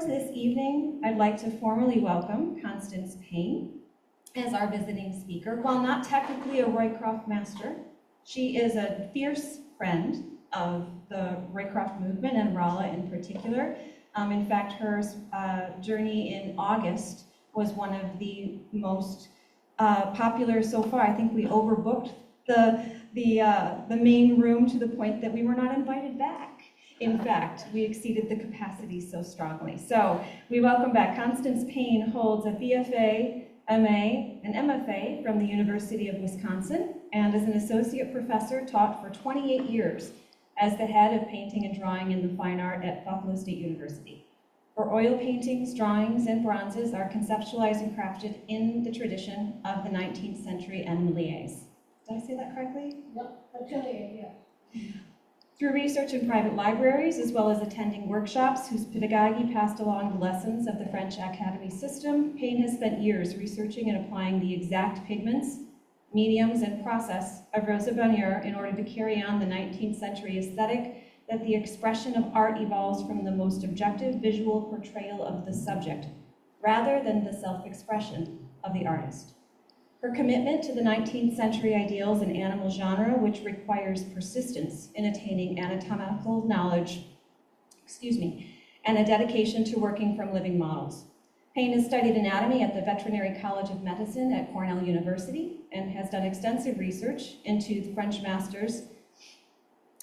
course, this evening, I'd like to formally welcome Constance Payne as our visiting speaker. While not technically a Roycroft master, she is a fierce friend of the Roycroft movement and RALA in particular. In fact, her journey in August was one of the most popular so far. I think we overbooked the main room to the point that we were not invited back. In fact, we exceeded the capacity so strongly. So we welcome back. Constance Payne holds a BFA, MA, and MFA from the University of Wisconsin, and as an associate professor taught for 28 years as the head of painting and drawing in the fine art at Buffalo State University. Her oil paintings, drawings, and bronzes are conceptualized and crafted in the tradition of the 19th century animaliers. Did I say that correctly? Yep, atelier, yeah. Through research in private libraries, as well as attending workshops whose pedagogy passed along the lessons of the French Academy system, Payne has spent years researching and applying the exact pigments, mediums, and process of Rosa Bonheur in order to carry on the 19th century aesthetic that the expression of art evolves from the most objective visual portrayal of the subject, rather than the self-expression of the artist. Her commitment to the 19th century ideals in animal genre, which requires persistence in attaining anatomical knowledge, and a dedication to working from living models. Payne has studied anatomy at the Veterinary College of Medicine at Cornell University and has done extensive research into the French masters,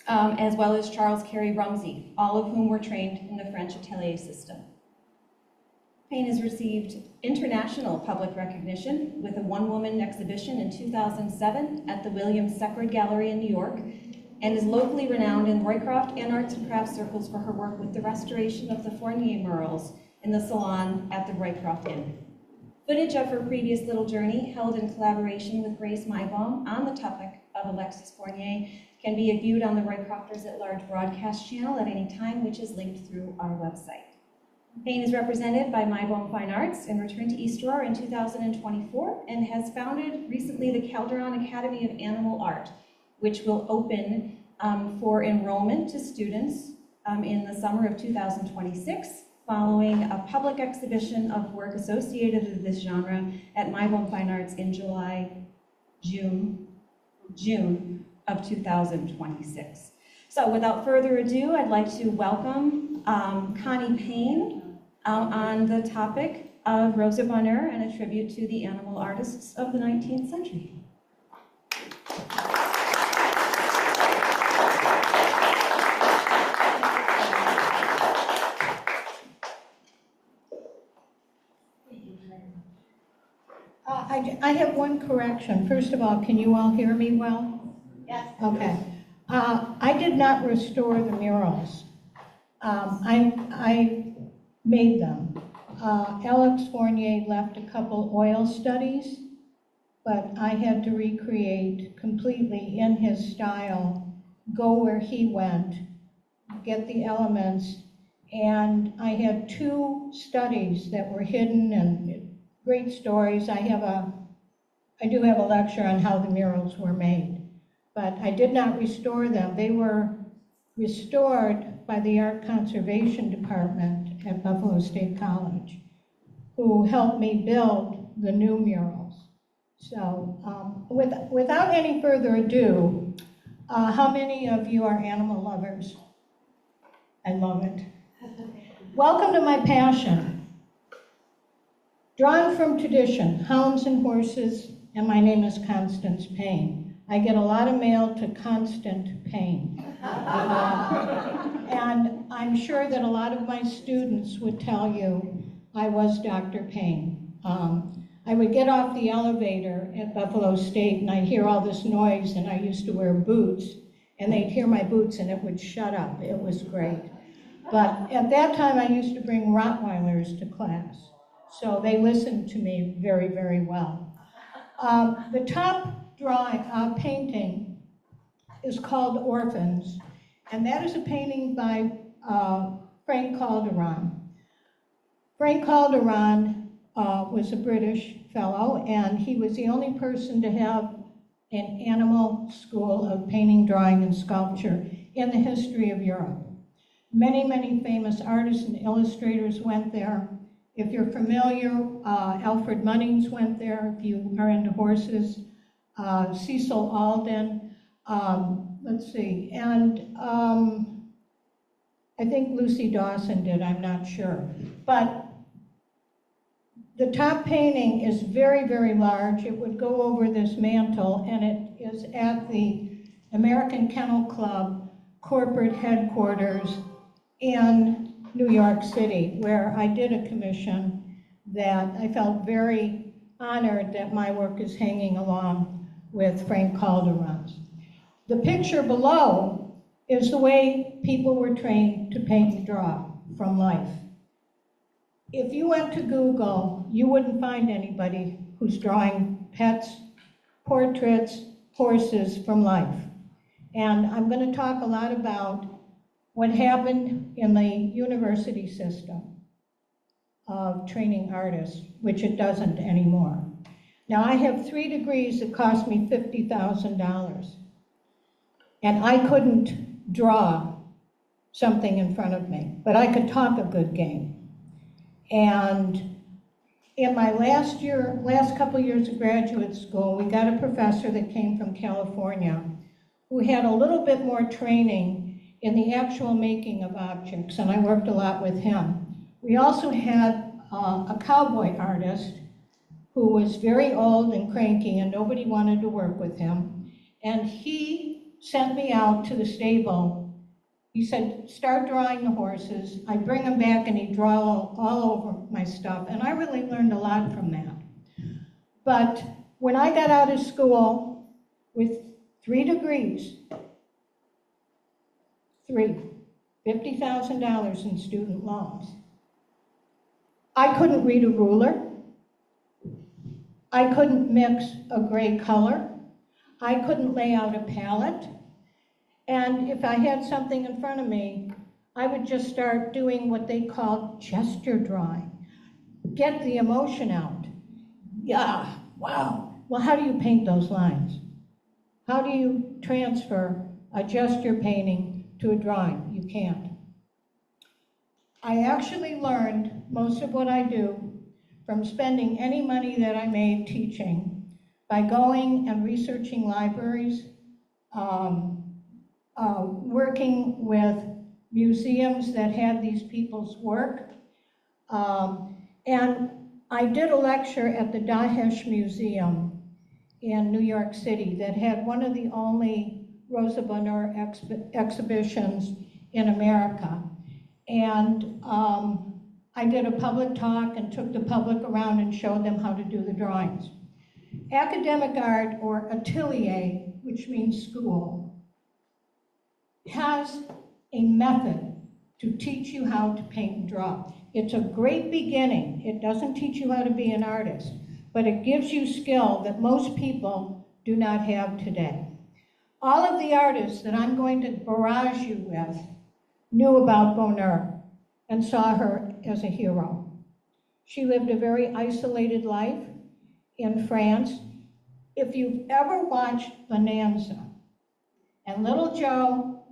as well as Charles Carey Rumsey, all of whom were trained in the French atelier system. Payne has received international public recognition with a one-woman exhibition in 2007 at the William Seckard Gallery in New York, and is locally renowned in Roycroft and arts and crafts circles for her work with the restoration of the Fournier murals in the salon at the Roycroft Inn. Footage of her previous little journey, held in collaboration with Grace Maibaum on the topic of Alexis Fournier, can be viewed on the Roycrofters at Large broadcast channel at any time, which is linked through our website. Payne is represented by Maibaum Fine Arts and returned to East Aurora in 2024 and has founded recently the Calderon Academy of Animal Art, which will open for enrollment to students in the summer of 2026, following a public exhibition of work associated with this genre at Maibaum Fine Arts in June of 2026. So without further ado, I'd like to welcome Connie Payne on the topic of Rosa Bonheur and a tribute to the animal artists of the 19th century. I have one correction. First of all, can you all hear me well? Yes. Okay. I did not restore the murals. I made them. Alex Fournier left a couple oil studies, but I had to recreate completely in his style, go where he went, get the elements, and I had two studies that were hidden and great stories. I do have a lecture on how the murals were made, but I did not restore them. They were restored by the Art Conservation Department at Buffalo State College, who helped me build the new murals. So without any further ado, how many of you are animal lovers? I love it. Welcome to my passion. Drawn from tradition, hounds and horses, and my name is Constance Payne. I get a lot of mail to Constant Payne. And I'm sure that a lot of my students would tell you I was Dr. Payne. I would get off the elevator at Buffalo State and I'd hear all this noise, and I used to wear boots, and they'd hear my boots and it would shut up. It was great. But at that time I used to bring Rottweilers to class, so they listened to me very, very well. The top painting is called Orphans, and that is a painting by Frank Calderon. Frank Calderon was a British fellow, and he was the only person to have an animal school of painting, drawing, and sculpture in the history of Europe. Many, many famous artists and illustrators went there. If you're familiar, Alfred Munnings went there. If you are into horses, Cecil Alden, let's see, and I think Lucy Dawson did, I'm not sure. But the top painting is very, very large. It would go over this mantle, and it is at the American Kennel Club corporate headquarters in New York City, where I did a commission that I felt very honored that my work is hanging along with Frank Calderon's. The picture below is the way people were trained to paint and draw from life. If you went to Google, you wouldn't find anybody who's drawing pets, portraits, horses from life. And I'm going to talk a lot about what happened in the university system of training artists, which it doesn't anymore. Now, I have 3 degrees that cost me $50,000. And I couldn't draw something in front of me, but I could talk a good game. And in my last couple years of graduate school, we got a professor that came from California who had a little bit more training in the actual making of objects, and I worked a lot with him. We also had a cowboy artist who was very old and cranky, and nobody wanted to work with him. And he sent me out to the stable. He said, start drawing the horses. I bring them back and he'd draw all over my stuff. And I really learned a lot from that. But when I got out of school with 3 degrees, $50,000 in student loans, I couldn't read a ruler. I couldn't mix a gray color. I couldn't lay out a palette. And if I had something in front of me, I would just start doing what they called gesture drawing. Get the emotion out. Yeah, wow. Well, how do you paint those lines? How do you transfer a gesture painting to a drawing? You can't. I actually learned most of what I do from spending any money that I made teaching by going and researching libraries, working with museums that had these people's work. And I did a lecture at the Dahesh Museum in New York City that had one of the only Rosa Bonheur exhibitions in America. And I did a public talk and took the public around and showed them how to do the drawings. Academic art, or atelier, which means school, has a method to teach you how to paint and draw. It's a great beginning. It doesn't teach you how to be an artist, but it gives you skill that most people do not have today. All of the artists that I'm going to barrage you with knew about Bonheur and saw her as a hero. She lived a very isolated life in France. If you've ever watched Bonanza, and Little Joe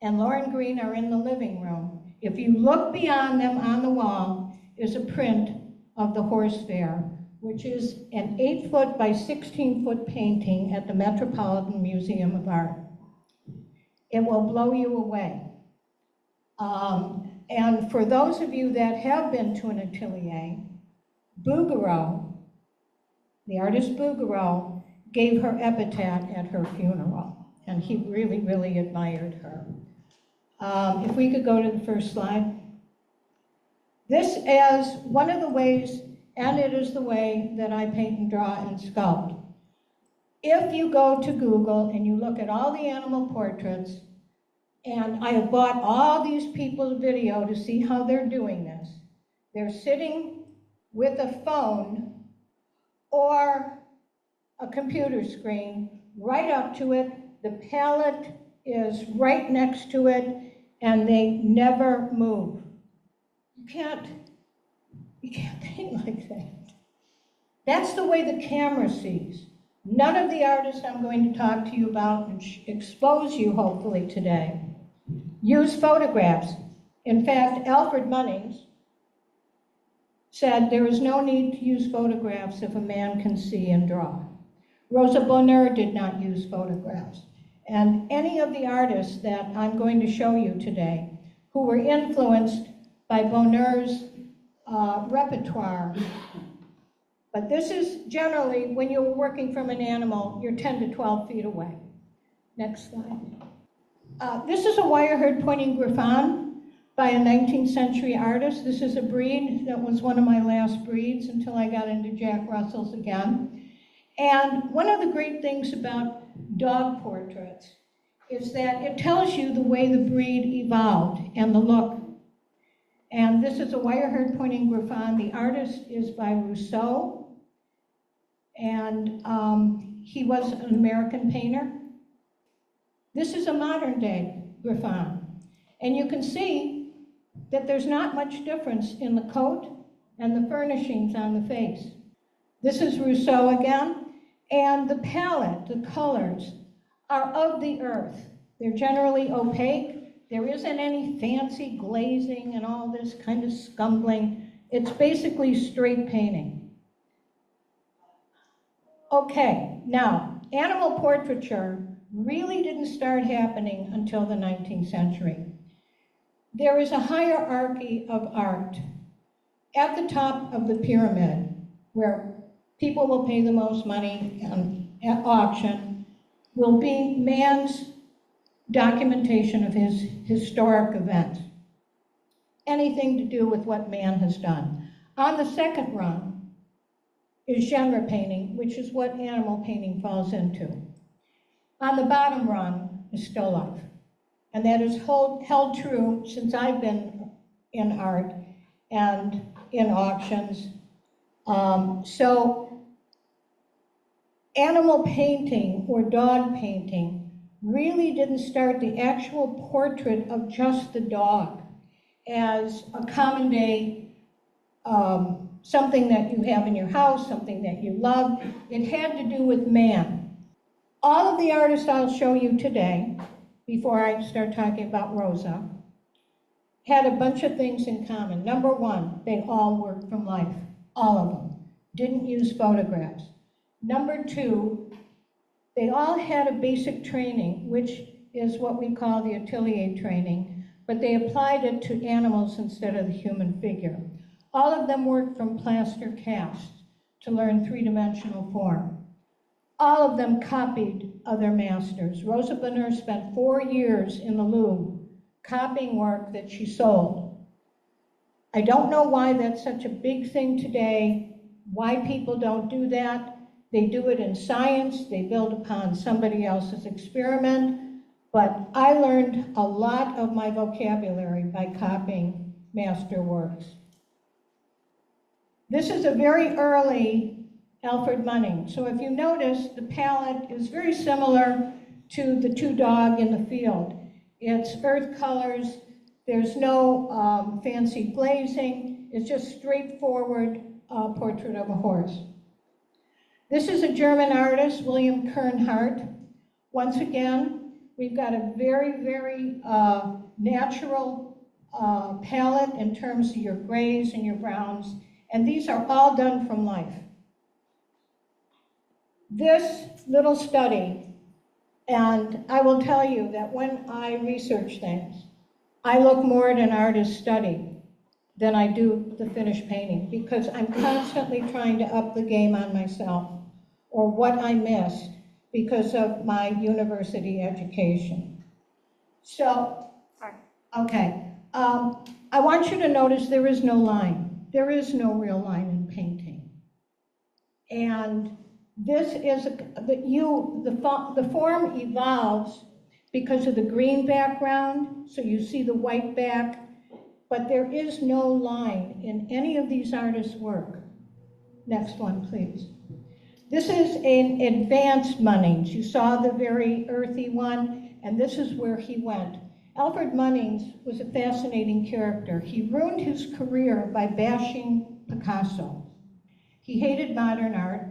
and Lauren Green are in the living room, if you look beyond them on the wall is a print of the horse fair, which is an 8-foot by 16-foot painting at the Metropolitan Museum of Art. It will blow you away. And for those of you that have been to an atelier, Bouguereau, the artist Bouguereau, gave her epitaph at her funeral, and he really, really admired her. If we could go to the first slide. This is one of the ways, and it is the way that I paint and draw and sculpt. If you go to Google and you look at all the animal portraits, and I have bought all these people's video to see how they're doing this. They're sitting with a phone or a computer screen right up to it. The palette is right next to it, and they never move. You can't paint like that. That's the way the camera sees. None of the artists I'm going to talk to you about and expose you, hopefully, today Use photographs. In fact, Alfred Munnings said there is no need to use photographs if a man can see and draw. Rosa Bonheur did not use photographs. And any of the artists that I'm going to show you today who were influenced by Bonheur's repertoire. But this is generally, when you're working from an animal, you're 10 to 12 feet away. Next slide. This is a wire-haired pointing griffon by a 19th century artist. This is a breed that was one of my last breeds until I got into Jack Russells again. And one of the great things about dog portraits is that it tells you the way the breed evolved and the look. And this is a wire-haired pointing griffon. The artist is by Rousseau, and he was an American painter. This is a modern-day griffon, and you can see that there's not much difference in the coat and the furnishings on the face. This is Rousseau again, and the palette, the colors, are of the earth. They're generally opaque. There isn't any fancy glazing and all this kind of scumbling. It's basically straight painting. Okay, now, animal portraiture really didn't start happening until the 19th century. There is a hierarchy of art. At the top of the pyramid, where people will pay the most money at auction, will be man's documentation of his historic events. Anything to do with what man has done. On the second rung is genre painting, which is what animal painting falls into. On the bottom rung is still life. And that is held true since I've been in art and in auctions. So animal painting or dog painting really didn't start the actual portrait of just the dog as a common day, something that you have in your house, something that you love. It had to do with man. All of the artists I'll show you today, before I start talking about Rosa, had a bunch of things in common. Number one, they all worked from life, all of them. Didn't use photographs. Number two, they all had a basic training, which is what we call the atelier training, but they applied it to animals instead of the human figure. All of them worked from plaster casts to learn three-dimensional form. All of them copied other masters. Rosa Bonheur spent 4 years in the Louvre copying work that she sold. I don't know why that's such a big thing today, why people don't do that. They do it in science, they build upon somebody else's experiment, but I learned a lot of my vocabulary by copying master works. This is a very early Alfred Munnings. So if you notice, the palette is very similar to the two dog in the field. It's earth colors, there's no fancy glazing, it's just straightforward portrait of a horse. This is a German artist, William Kernhardt. Once again, we've got a very, very natural palette in terms of your grays and your browns, and these are all done from life. This little study, and I will tell you that when I research things, I look more at an artist's study than I do the finished painting, because I'm constantly trying to up the game on myself or what I missed because of my university education. So, okay, I want you to notice there is no line. There is no real line in painting. And this is, the form evolves because of the green background, so you see the white back, but there is no line in any of these artists' work. Next one, please. This is an advanced Munnings. You saw the very earthy one, and this is where he went. Alfred Munnings was a fascinating character. He ruined his career by bashing Picasso. He hated modern art.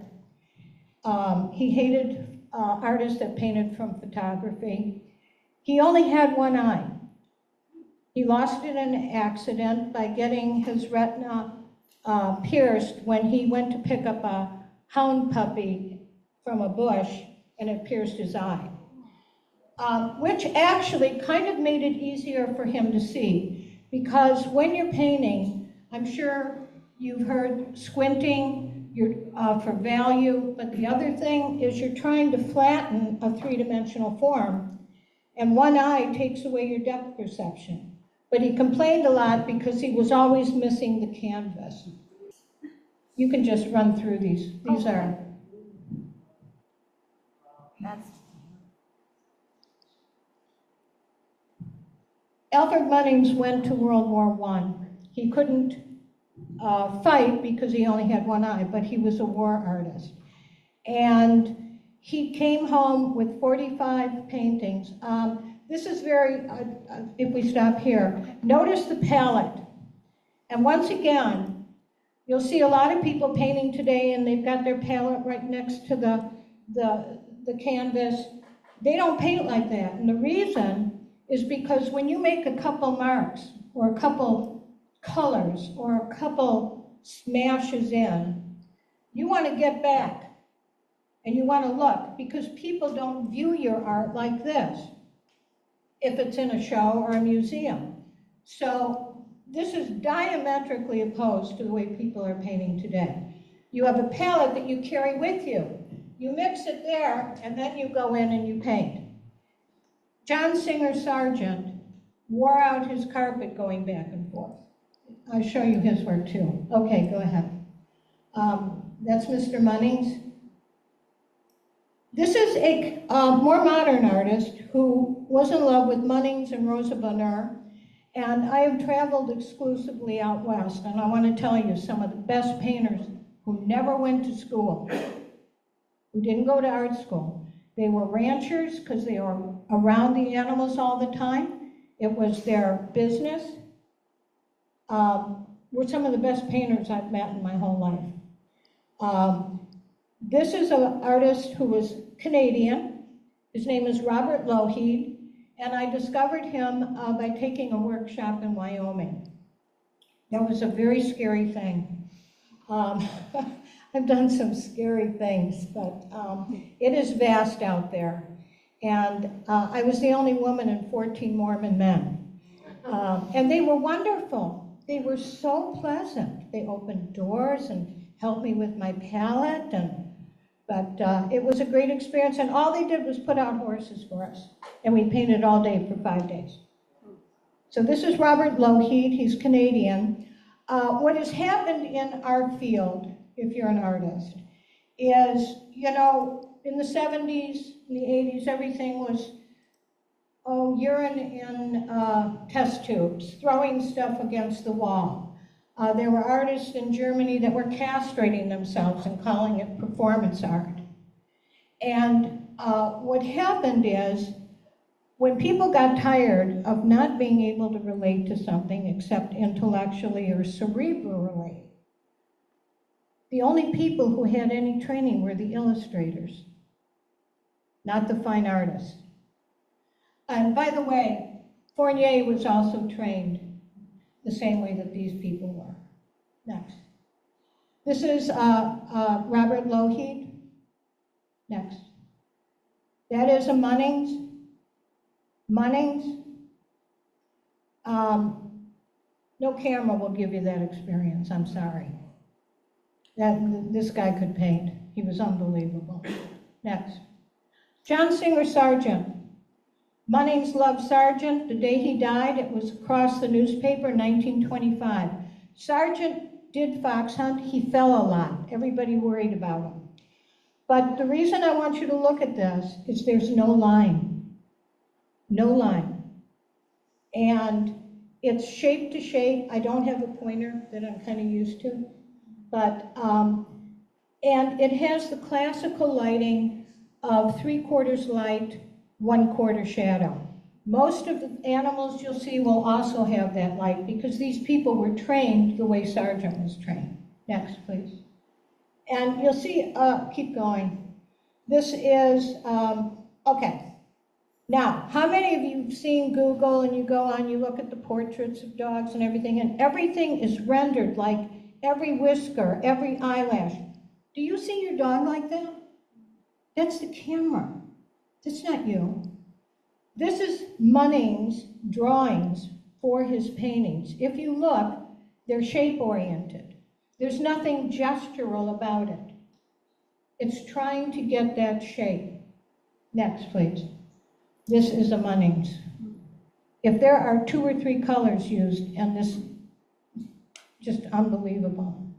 He hated artists that painted from photography. He only had one eye. He lost it in an accident by getting his retina pierced when he went to pick up a hound puppy from a bush, and it pierced his eye. Which actually kind of made it easier for him to see, because when you're painting, I'm sure you've heard squinting for value, but the other thing is you're trying to flatten a three-dimensional form, and one eye takes away your depth perception. But he complained a lot because he was always missing the canvas. You can just run through these. These are... Alfred Munnings went to World War I. He couldn't fight because he only had one eye, but he was a war artist. And he came home with 45 paintings. This is very, if we stop here, notice the palette. And once again, you'll see a lot of people painting today and they've got their palette right next to the canvas. They don't paint like that. And the reason is because when you make a couple marks or a couple colors or a couple smashes in, you want to get back and you want to look, because people don't view your art like this if it's in a show or a museum. So this is diametrically opposed to the way people are painting today. You have a palette that you carry with you. You mix it there, and then you go in and you paint. John Singer Sargent wore out his carpet going back and forth. I'll show you his work too. Okay, go ahead. That's Mr. Munnings. This is a more modern artist who was in love with Munnings and Rosa Bonheur, and I have traveled exclusively out west, and I want to tell you some of the best painters who never went to school, who didn't go to art school. They were ranchers because they were around the animals all the time. It was their business. Were some of the best painters I've met in my whole life. This is an artist who was Canadian. His name is Robert Lougheed, and I discovered him by taking a workshop in Wyoming. That was a very scary thing. I've done some scary things, but it is vast out there. And I was the only woman and 14 Mormon men. And they were wonderful. They were so pleasant. They opened doors and helped me with my palette, but it was a great experience, and all they did was put out horses for us, and we painted all day for 5 days. So this is Robert Lougheed. He's Canadian. What has happened in our field, if you're an artist, is, you know, in the 70s, in the 80s, everything was, urine in test tubes, throwing stuff against the wall. There were artists in Germany that were castrating themselves and calling it performance art. And what happened is, when people got tired of not being able to relate to something except intellectually or cerebrally, the only people who had any training were the illustrators, not the fine artists. And by the way, Fournier was also trained the same way that these people were. Next. This is Robert Lougheed. Next. That is a Munnings. Munnings. No camera will give you that experience, I'm sorry. This guy could paint. He was unbelievable. Next. John Singer Sargent. Munnings loved Sargent. The day he died, it was across the newspaper, 1925. Sargent did fox hunt. He fell a lot. Everybody worried about him. But the reason I want you to look at this is there's no line. No line. And it's shape to shape. I don't have a pointer that I'm kind of used to. But, and it has the classical lighting of 3/4 light, 1/4 shadow. Most of the animals you'll see will also have that light because these people were trained the way Sargent was trained. Next, please. And you'll see, keep going. This is, okay. Now, how many of you have seen Google and you go on, you look at the portraits of dogs and everything is rendered like every whisker, every eyelash. Do you see your dog like that? That's the camera. That's not you. This is Munning's drawings for his paintings. If you look, they're shape-oriented. There's nothing gestural about it. It's trying to get that shape. Next, please. This is a Munnings. If there are 2 or 3 colors used, and this, just unbelievable.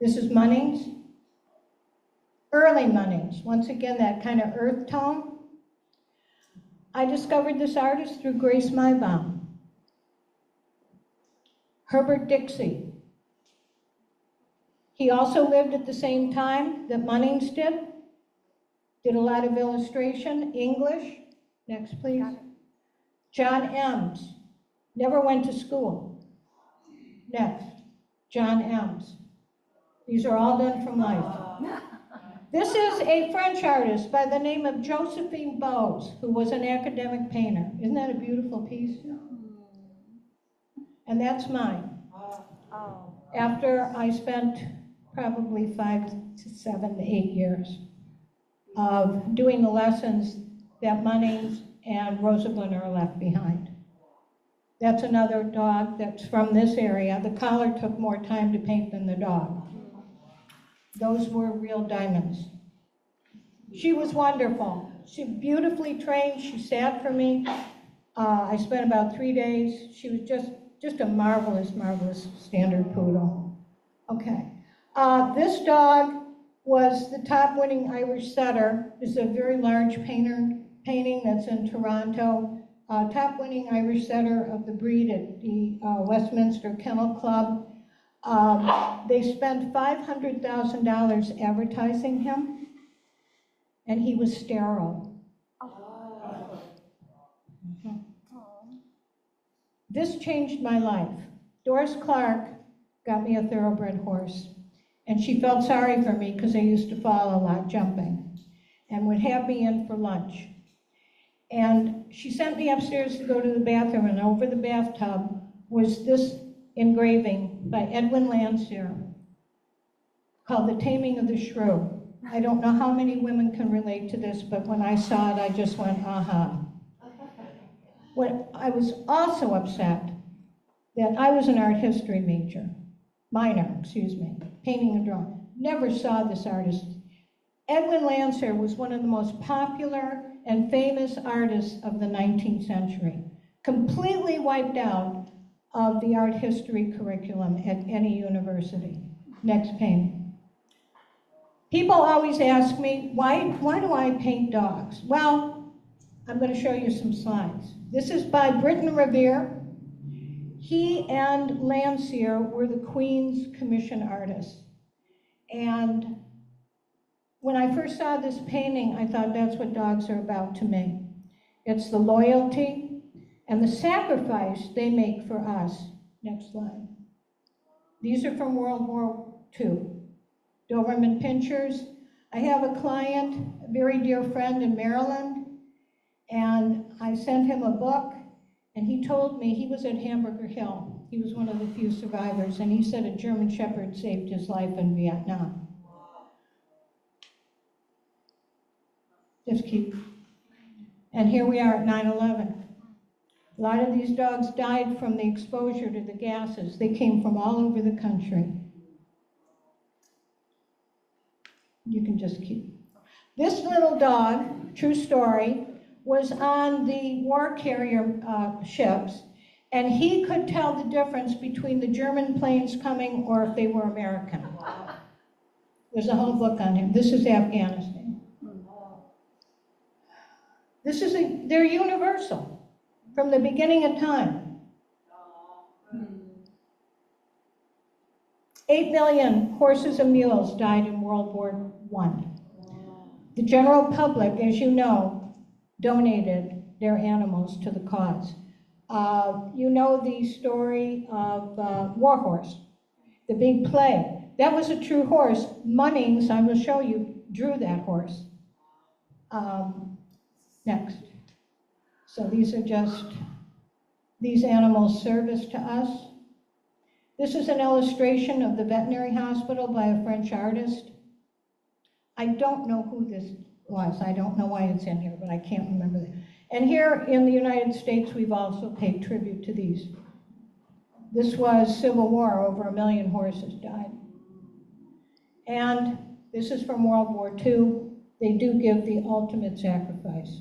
This is Munnings. Early Munnings, once again, that kind of earth tone. I discovered this artist through Grace Maibaum. Herbert Dixie. He also lived at the same time that Munnings did a lot of illustration, English. Next, please. John Ems, never went to school. Next, John Ems. These are all done from life. This is a French artist by the name of Josephine Bose, who was an academic painter. Isn't that a beautiful piece? And that's mine. After I spent probably 5 to 7 to 8 years of doing the lessons that Munnings and Rosa Bonheur left behind. That's another dog that's from this area. The collar took more time to paint than the dog. Those were real diamonds. She was wonderful. She beautifully trained. She sat for me. I spent about 3 days. She was just a marvelous, marvelous standard poodle. Okay. This dog was the top winning Irish setter. This is a very large painting that's in Toronto. Top winning Irish setter of the breed at the Westminster Kennel Club. They spent $500,000 advertising him, and he was sterile. This changed my life. Doris Clark got me a thoroughbred horse, and she felt sorry for me because I used to fall a lot jumping, and would have me in for lunch. And she sent me upstairs to go to the bathroom, and over the bathtub was this engraving by Edwin Landseer called The Taming of the Shrew. I don't know how many women can relate to this, but when I saw it, I just went, aha. I was also upset that I was an art history minor, painting and drawing. Never saw this artist. Edwin Landseer was one of the most popular and famous artists of the 19th century, completely wiped out of the art history curriculum at any university. Next painting. People always ask me, why do I paint dogs? Well, I'm going to show you some slides. This is by Britton Revere. He and Landseer were the Queen's Commission artists. And when I first saw this painting, I thought that's what dogs are about to me. It's the loyalty and the sacrifice they make for us. Next slide. These are from World War II. Doberman Pinschers. I have a client, a very dear friend in Maryland, and I sent him a book, and he told me he was at Hamburger Hill. He was one of the few survivors, and he said a German Shepherd saved his life in Vietnam. Just keep. And here we are at 9/11. A lot of these dogs died from the exposure to the gases. They came from all over the country. You can just keep. This little dog, true story, was on the war carrier ships, and he could tell the difference between the German planes coming or if they were American. There's a whole book on him. This is Afghanistan. They're universal from the beginning of time. 8 million horses and mules died in World War I. The general public, as you know, donated their animals to the cause. You know the story of Warhorse, the big play. That was a true horse. Munnings, I will show you, drew that horse. Next. So these are just these animals' service to us. This is an illustration of the veterinary hospital by a French artist. I don't know who this was. I don't know why it's in here, but I can't remember that. And here in the United States, we've also paid tribute to these. This was Civil War, over 1 million horses died. And this is from World War II. They do give the ultimate sacrifice.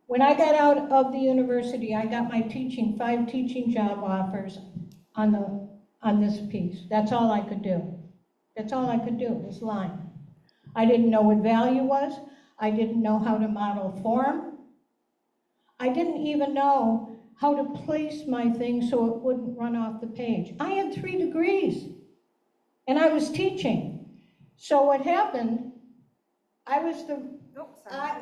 When I got out of the university, I got my 5 teaching job offers on this piece. That's all I could do. That's all I could do, this line. I didn't know what value was. I didn't know how to model form. I didn't even know how to place my thing so it wouldn't run off the page. I had 3 degrees, and I was teaching. So what happened, I was the,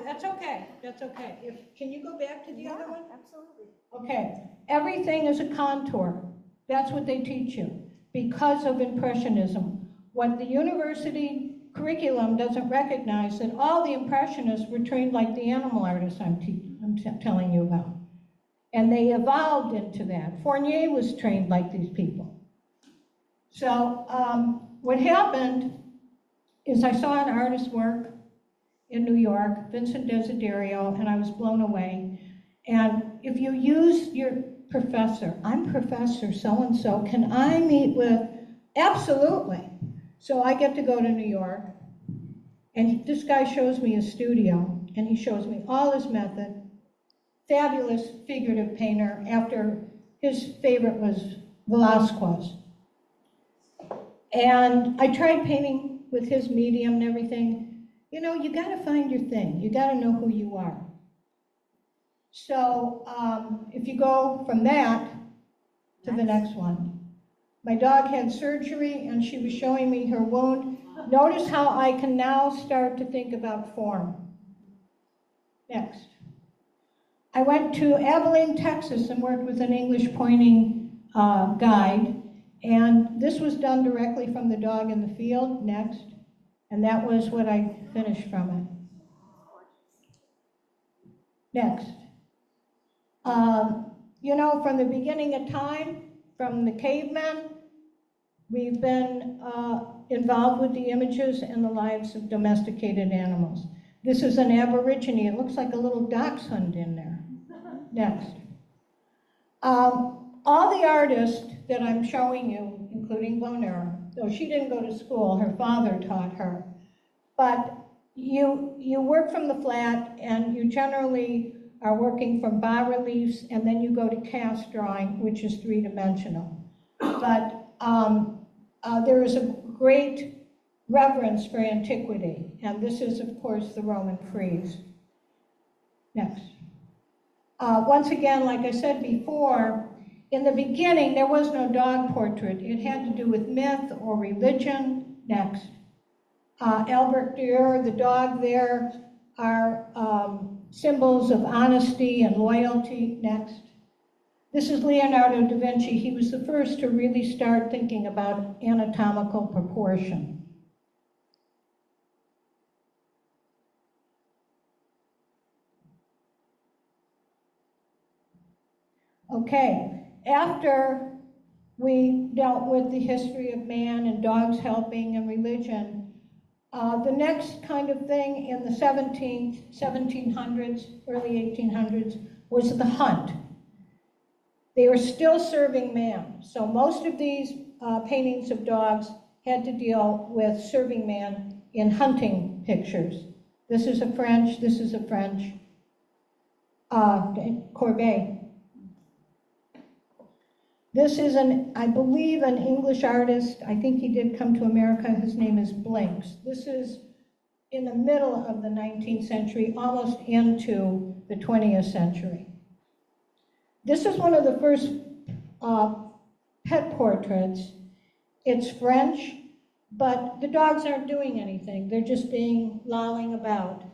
that's okay, that's okay. Can you go back to the other one? Absolutely. Okay, everything is a contour. That's what they teach you because of Impressionism. What the university curriculum doesn't recognize that all the Impressionists were trained like the animal artists I'm telling you about. And they evolved into that. Fournier was trained like these people. So what happened is I saw an artist's work in New York, Vincent Desiderio, and I was blown away. And if you use your professor, I'm Professor so-and-so, can I meet with, absolutely. So I get to go to New York, and this guy shows me his studio, and he shows me all his method. Fabulous figurative painter, after his favorite was Velázquez. And I tried painting with his medium and everything. You know, you gotta find your thing. You gotta know who you are. So if you go from that to the next one. My dog had surgery and she was showing me her wound. Notice how I can now start to think about form. Next. I went to Abilene, Texas and worked with an English pointing guide. And this was done directly from the dog in the field. Next. And that was what I finished from it. Next. You know, from the beginning of time, from the cavemen, we've been involved with the images and the lives of domesticated animals. This is an Aborigine. It looks like a little dachshund in there. Next. All the artists that I'm showing you, including Bonheur, though she didn't go to school, her father taught her. But you work from the flat, and you generally are working from bas-reliefs, and then you go to cast drawing, which is 3-dimensional. But there is a great reverence for antiquity, and this is, of course, the Roman frieze. Next. Once again, like I said before, in the beginning, there was no dog portrait. It had to do with myth or religion. Next. Albert Dürer, the dog there, are symbols of honesty and loyalty. Next. This is Leonardo da Vinci. He was the first to really start thinking about anatomical proportion. Okay, after we dealt with the history of man and dogs helping and religion, the next kind of thing in the 1700s, early 1800s, was the hunt. They were still serving man. So most of these paintings of dogs had to deal with serving man in hunting pictures. This is a French, this is a French, Courbet. This is, I believe, an English artist. I think he did come to America. His name is Blinks. This is in the middle of the 19th century, almost into the 20th century. This is one of the first pet portraits. It's French, but the dogs aren't doing anything. They're just lolling about.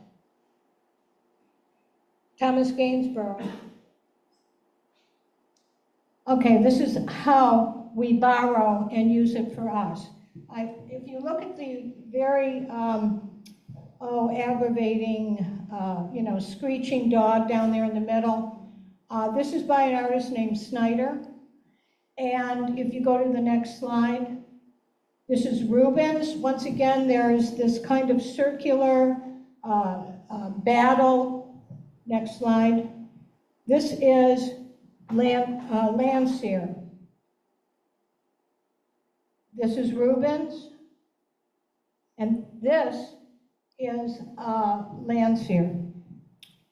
Thomas Gainsborough. Okay, this is how we borrow and use it for us. If you look at the very aggravating, screeching dog down there in the middle. This is by an artist named Snyder. And if you go to the next slide, this is Rubens. Once again, there's this kind of circular battle. Next slide. This is Landseer. This is Rubens. And this is Landseer,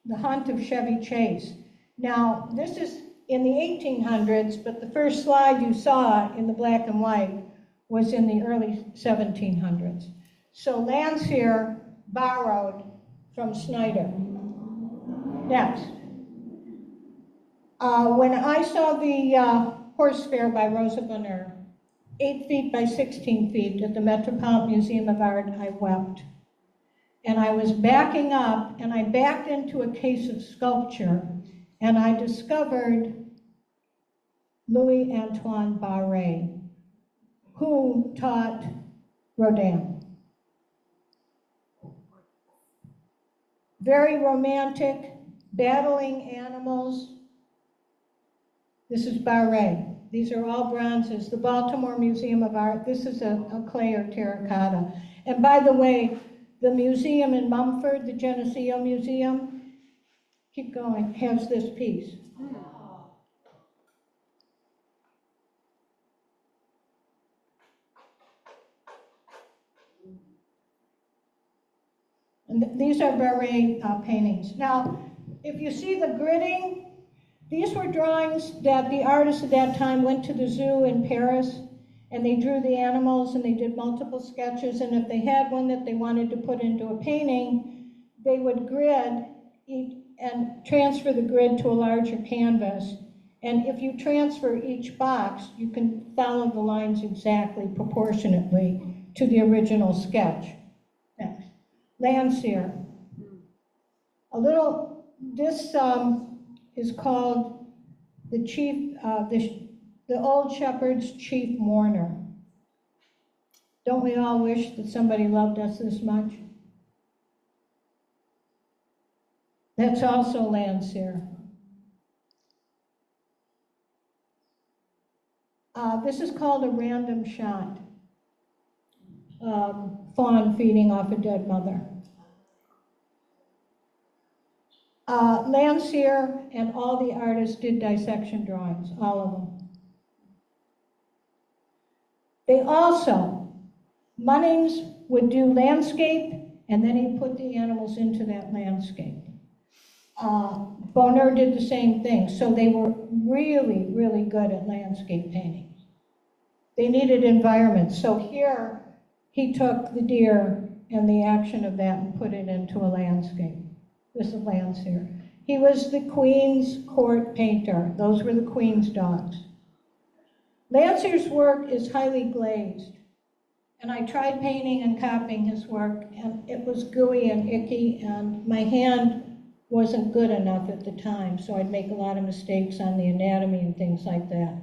The Hunt of Chevy Chase. Now, this is in the 1800s, but the first slide you saw in the black and white was in the early 1700s. So Landseer borrowed from Snyder. Next. When I saw the horse fair by Rosa Bonheur, 8 feet by 16 feet at the Metropolitan Museum of Art, I wept. And I was backing up, and I backed into a case of sculpture, and I discovered Louis-Antoine Barré, who taught Rodin. Very romantic, battling animals. This is Barré. These are all bronzes. The Baltimore Museum of Art, this is a clay or terracotta. And by the way, the museum in Mumford, the Geneseo Museum, keep going, has this piece. And these are Barré paintings. Now, if you see the gridding, these were drawings that the artists at that time went to the zoo in Paris, and they drew the animals, and they did multiple sketches, and if they had one that they wanted to put into a painting, they would grid and transfer the grid to a larger canvas. And if you transfer each box, you can follow the lines exactly, proportionately to the original sketch. Next. Landseer. This is called the Old Shepherd's Chief Mourner. Don't we all wish that somebody loved us this much? That's also Landseer. This is called a random shot. Fawn feeding off a dead mother. Landseer and all the artists did dissection drawings, all of them. They also, Munnings would do landscape, and then he put the animals into that landscape. Bonheur did the same thing, so they were really, really good at landscape painting. They needed environments, so here he took the deer and the action of that and put it into a landscape. This is Landseer. He was the Queen's court painter. Those were the Queen's dogs. Landseer's work is highly glazed, and I tried painting and copying his work, and it was gooey and icky, and my hand wasn't good enough at the time, so I'd make a lot of mistakes on the anatomy and things like that.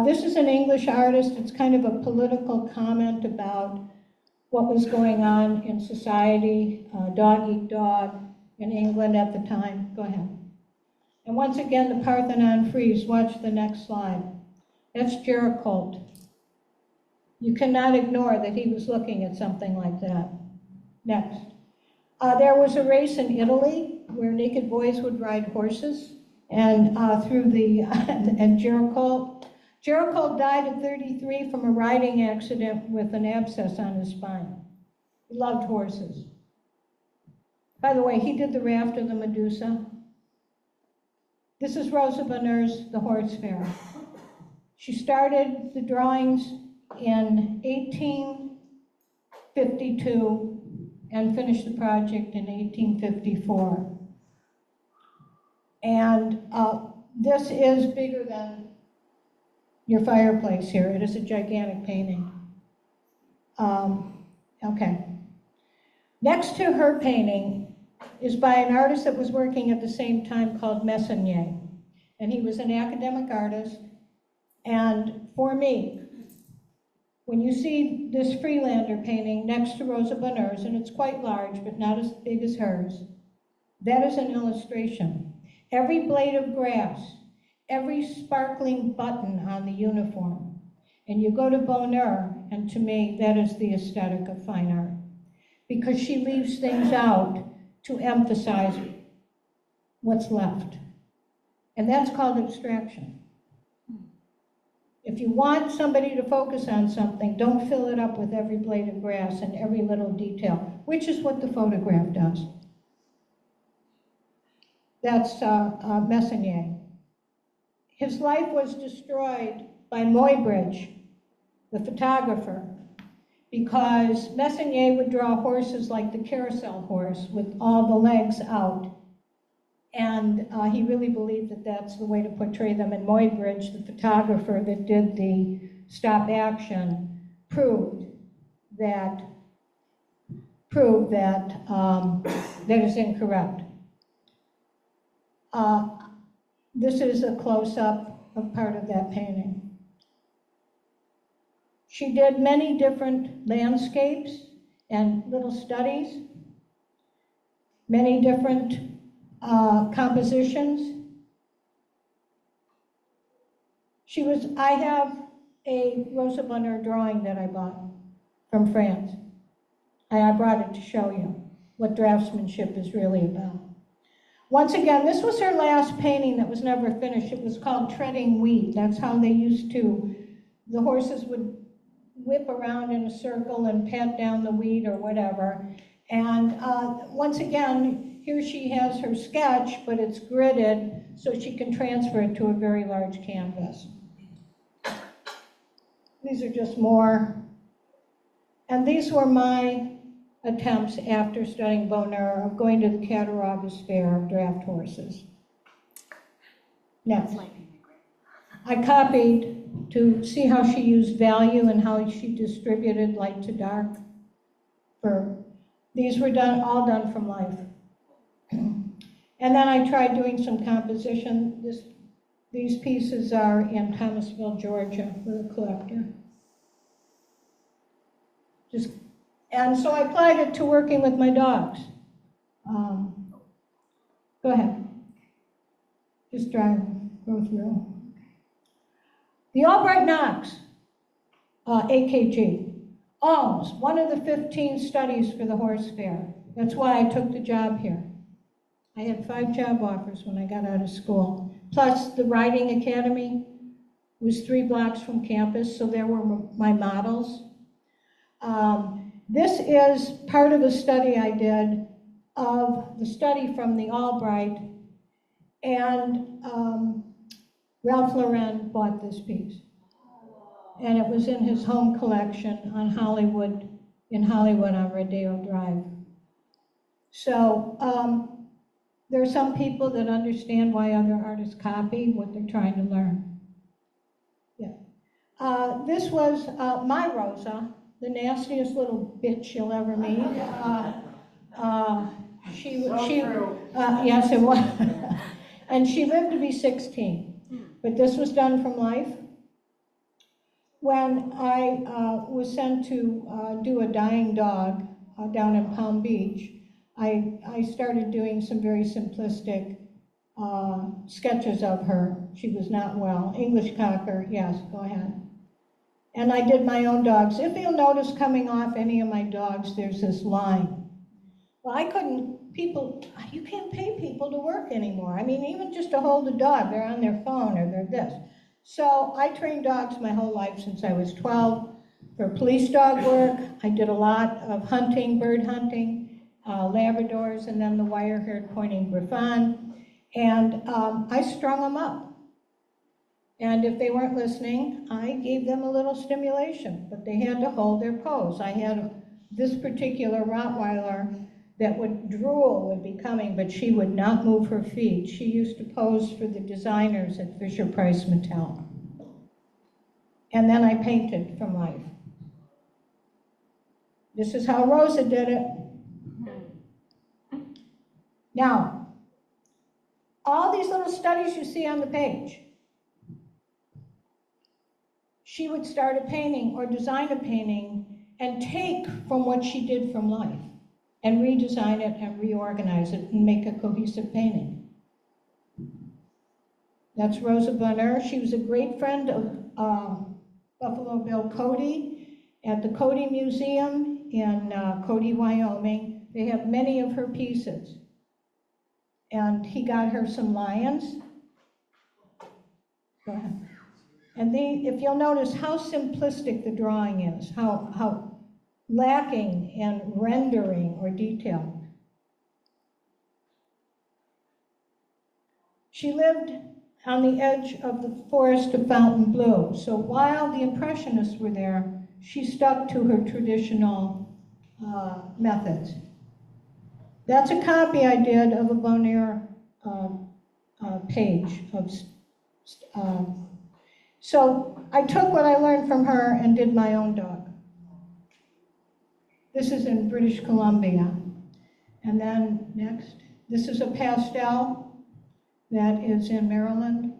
This is an English artist. It's kind of a political comment about what was going on in society, dog eat dog in England at the time. Go ahead. And once again, the Parthenon frieze. Watch the next slide. That's Géricault. You cannot ignore that he was looking at something like that. Next. There was a race in Italy where naked boys would ride horses, and Géricault died at 33 from a riding accident with an abscess on his spine. He loved horses. By the way, he did the raft of the Medusa. This is Rosa Bonheur's The Horse Fair. She started the drawings in 1852 and finished the project in 1854. And this is bigger than your fireplace here. It is a gigantic painting. Okay. Next to her painting is by an artist that was working at the same time called Messonnier. And he was an academic artist. And for me, When you see this Freelander painting next to Rosa Bonheur's, and it's quite large, but not as big as hers, that is an illustration. Every blade of grass, every sparkling button on the uniform. And you go to Bonheur, and to me, that is the aesthetic of fine art. Because she leaves things out to emphasize what's left. And that's called abstraction. If you want somebody to focus on something, don't fill it up with every blade of grass and every little detail, which is what the photograph does. That's Messonnier. His life was destroyed by Muybridge, the photographer, because Messonnier would draw horses like the carousel horse with all the legs out. And he really believed that that's the way to portray them. And Muybridge, the photographer that did the stop action, proved that that is incorrect. This is a close-up of part of that painting. She did many different landscapes and little studies, many different compositions. I have a Rosa Bonheur drawing that I bought from France. And I brought it to show you what draftsmanship is really about. Once again, this was her last painting that was never finished. It was called Treading Wheat. That's how they used to, the horses would whip around in a circle and pat down the wheat or whatever. And once again, here she has her sketch, but it's gridded so she can transfer it to a very large canvas. These are just more. And these were my attempts after studying Bonheur of going to the Cattaraugus Fair of draft horses. Next. I copied to see how she used value and how she distributed light to dark. These were all done from life. And then I tried doing some composition. These pieces are in Thomasville, Georgia, for the collector. And so I applied it to working with my dogs. Go ahead. Just go through. The Albright Knox, AKG. Alms, one of the 15 studies for the horse fair. That's why I took the job here. I had 5 job offers when I got out of school. Plus the riding academy was 3 blocks from campus, so there were my models. This is part of a study I did of the study from the Albright, and Ralph Lauren bought this piece. And it was in his home collection on Hollywood, in Hollywood on Rodeo Drive. So there are some people that understand why other artists copy what they're trying to learn. Yeah. This was my Rosa, the nastiest little bitch you'll ever meet. Yes, it was. And she lived to be 16. But this was done from life. When I was sent to do a dying dog down in Palm Beach, I started doing some very simplistic sketches of her. She was not well. English cocker, yes, go ahead. And I did my own dogs. If you'll notice coming off any of my dogs, there's this line. Well, you can't pay people to work anymore. I mean, even just to hold a dog, they're on their phone or they're this. So I trained dogs my whole life since I was 12 for police dog work. I did a lot of hunting, bird hunting, Labradors, and then the wire-haired pointing Griffon. And I strung them up. And if they weren't listening, I gave them a little stimulation, but they had to hold their pose. I had this particular Rottweiler that would drool would be coming, but she would not move her feet. She used to pose for the designers at Fisher-Price Mattel. And then I painted from life. This is how Rosa did it. Now, all these little studies you see on the page, she would start a painting or design a painting and take from what she did from life and redesign it and reorganize it and make a cohesive painting. That's Rosa Bonheur. She was a great friend of Buffalo Bill Cody at the Cody Museum in Cody, Wyoming. They have many of her pieces. And he got her some lions. Go ahead. And if you'll notice how simplistic the drawing is, how lacking in rendering or detail. She lived on the edge of the forest of Fontainebleau. So while the Impressionists were there, she stuck to her traditional methods. That's a copy I did of a Bonheur page. So I took what I learned from her and did my own dog. This is in British Columbia. And then next, this is a pastel that is in Maryland.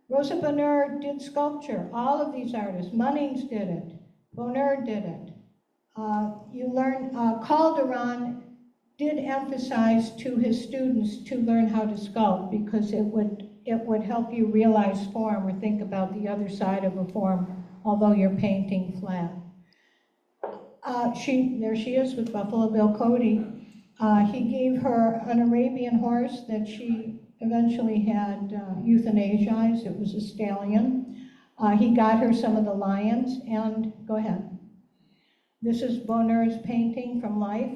Rosa Bonheur did sculpture. All of these artists, Munnings did it, Bonheur did it. You learn, Calderon did emphasize to his students to learn how to sculpt because it would help you realize form or think about the other side of a form, although you're painting flat. There she is with Buffalo Bill Cody. He gave her an Arabian horse that she eventually had euthanasiaed. It was a stallion. He got her some of the lions, and go ahead. This is Bonheur's painting from life.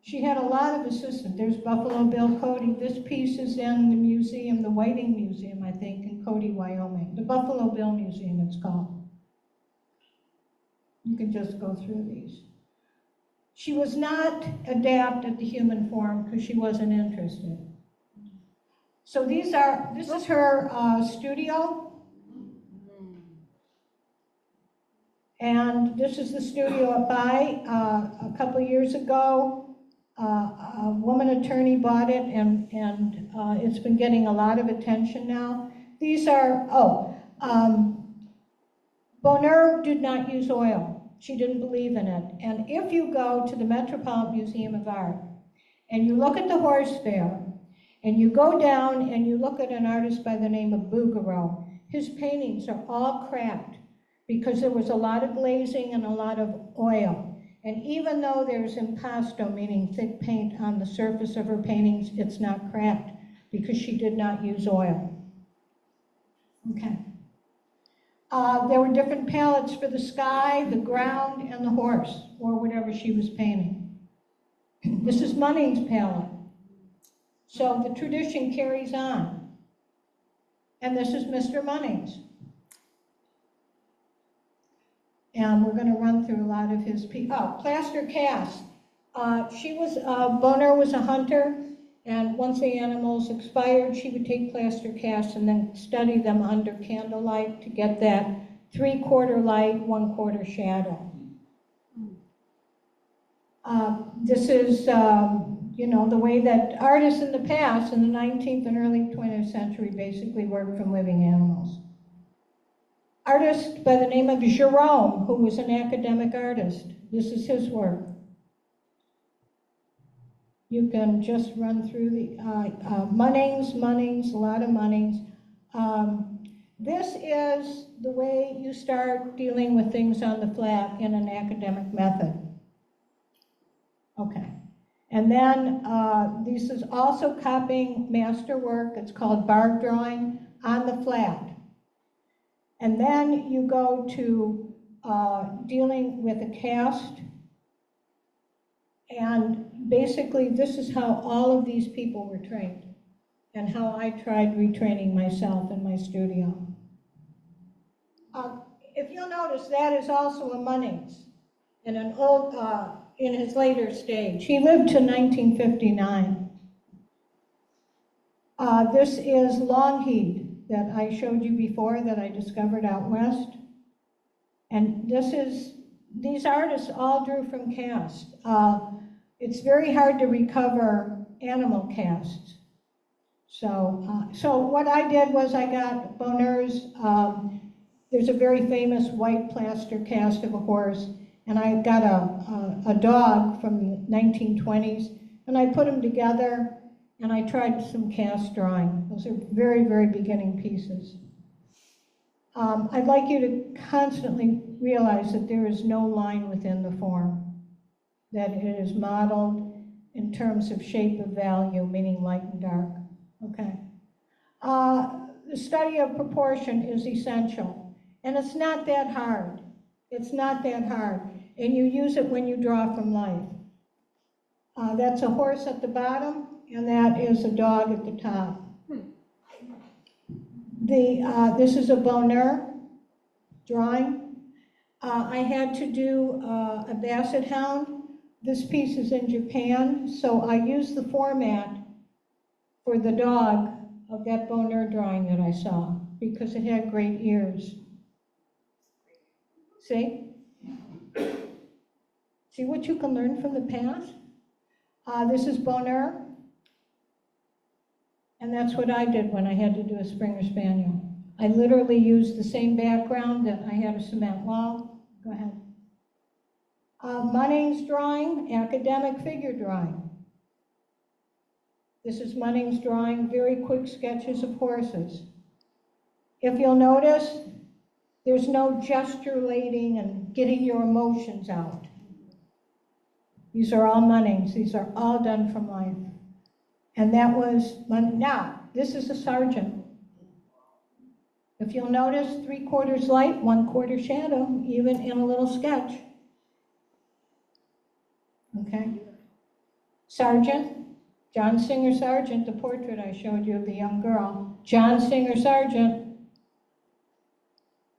She had a lot of assistants. There's Buffalo Bill Cody. This piece is in the museum, the Whiting Museum, I think, in Cody, Wyoming. The Buffalo Bill Museum, it's called. You can just go through these. She was not adept at the human form because she wasn't interested. So this is her studio. And this is the studio at By. A couple years ago, a woman attorney bought it, and it's been getting a lot of attention now. These are, Bonheur did not use oil. She didn't believe in it. And if you go to the Metropolitan Museum of Art, and you look at the horse fair, and you go down and you look at an artist by the name of Bouguereau, his paintings are all cracked because there was a lot of glazing and a lot of oil. And even though there's impasto, meaning thick paint on the surface of her paintings, it's not cracked because she did not use oil. Okay. There were different palettes for the sky, the ground, and the horse, or whatever she was painting. This is Munnings' palette. So the tradition carries on. And this is Mr. Munnings. And we're going to run through a lot of his pieces. Oh, plaster cast. Bonheur was a hunter, and once the animals expired, she would take plaster casts and then study them under candlelight to get that 3/4 light, 1/4 shadow. This is, the way that artists in the past, in the 19th and early 20th century, basically worked from living animals. Artist by the name of Jerome, who was an academic artist. This is his work. You can just run through the Munnings, a lot of Munnings. This is the way you start dealing with things on the flat in an academic method. Okay. And then this is also copying masterwork. It's called bark drawing on the flat. And then you go to dealing with a cast. And basically, this is how all of these people were trained and how I tried retraining myself in my studio. If you'll notice, that is also a Munnings in an old, in his later stage. He lived to 1959. This is Longheed that I showed you before that I discovered out west. And these artists all drew from cast. It's very hard to recover animal casts. So what I did was I got Bonheur's There's a very famous white plaster cast of a horse, and I got a dog from the 1920s, and I put them together, and I tried some cast drawing. Those are very, very beginning pieces. I'd like you to constantly realize that there is no line within the form, that it is modeled in terms of shape of value, meaning light and dark, okay? The study of proportion is essential, and it's not that hard. It's not that hard, and you use it when you draw from life. That's a horse at the bottom, and that is a dog at the top. This is a Bonheur drawing. I had to do a basset hound. This piece is in Japan, so I used the format for the dog of that Bonheur drawing that I saw, because it had great ears. See? See what you can learn from the past? This is Bonheur. And that's what I did when I had to do a Springer Spaniel. I literally used the same background that I had a cement wall. Go ahead. Munning's drawing, academic figure drawing. This is Munning's drawing, very quick sketches of horses. If you'll notice, there's no gesticulating and getting your emotions out. These are all Munnings. These are all done from life. And that was, now, this is a sergeant. If you'll notice, 3/4 light, 1/4 shadow, even in a little sketch. Okay? Sergeant, John Singer Sargent, the portrait I showed you of the young girl. John Singer Sargent.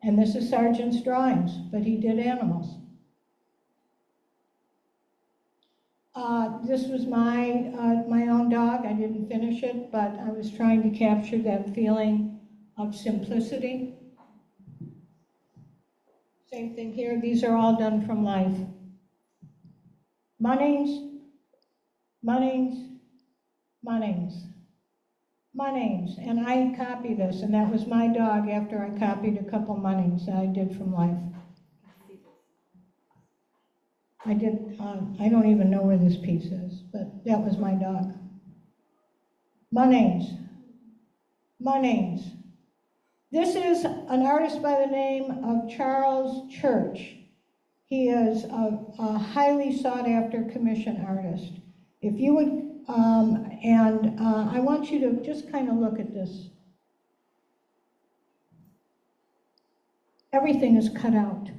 And this is Sargent's drawings, but he did animals. This was my own dog. I didn't finish it, but I was trying to capture that feeling of simplicity. Same thing here. These are all done from life. Munnings, Munnings, Munnings, Munnings. And I copy this, and that was my dog after I copied a couple Munnings that I did from life. I don't even know where this piece is, but that was my dog. Munnings, Munnings. This is an artist by the name of Charles Church. He is a highly sought after commission artist. If you would, I want you to just kind of look at this. Everything is cut out.